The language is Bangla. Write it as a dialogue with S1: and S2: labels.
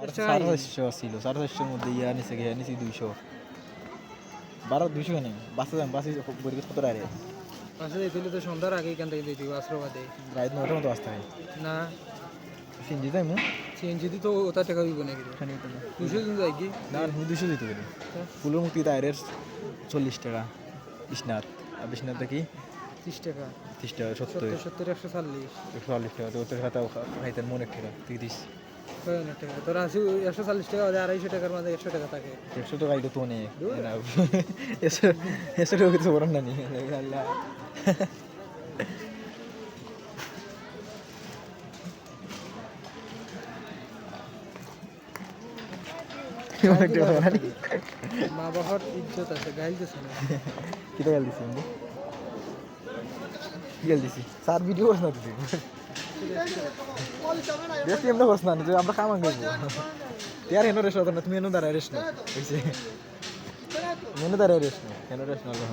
S1: 400 ছিল 400 মধ্যে ইয়া নিচে গিয়ে নিচে 200 200 কেন বাসে বড়ি কত টাকা
S2: বাসে দিলে তো সন্ধ্যার আগে এখান থেকে দিতে আশ্রবাদে
S1: রাত 9টার মতো আসতে হয়
S2: না
S1: সিনজি যাই মু
S2: সিএনজি তো ওটা টাকা দিব নাকি
S1: এখানে তো না
S2: 200 জন যায় কি
S1: না 200 দিতে পারি ফুলের মুক্তি দায়ের 40 টাকা বিশ্বনাথ আর বিশ্বনাথ কি
S2: 30 টাকা
S1: 30 টাকা 70
S2: 70 140
S1: 140 টাকা তো তোর খাতা খাইতেন মনে টাকা 30
S2: কয়নের টাকা তোর আছে 140 টাকা হলে 250 টাকার মধ্যে 100 টাকা থাকে
S1: 100 টাকা এটা তো অনেক এসে এসে টাকা কিছু করার না নি আল্লাহ
S2: মা বাবার ইজ্জত আছে গাইলতেছে না
S1: কি গাল দিছি আমি কি গাল দিছি স্যার ভিডিও করছ না তুই বেশি এমন করছ না যে আমরা কামান করব यार হেনো রেস্ট না তুমি হেনো দাঁড়ায় রেস্ট না মেনু দাঁড়ায় রেস্ট না হেনো রেস্ট না হলো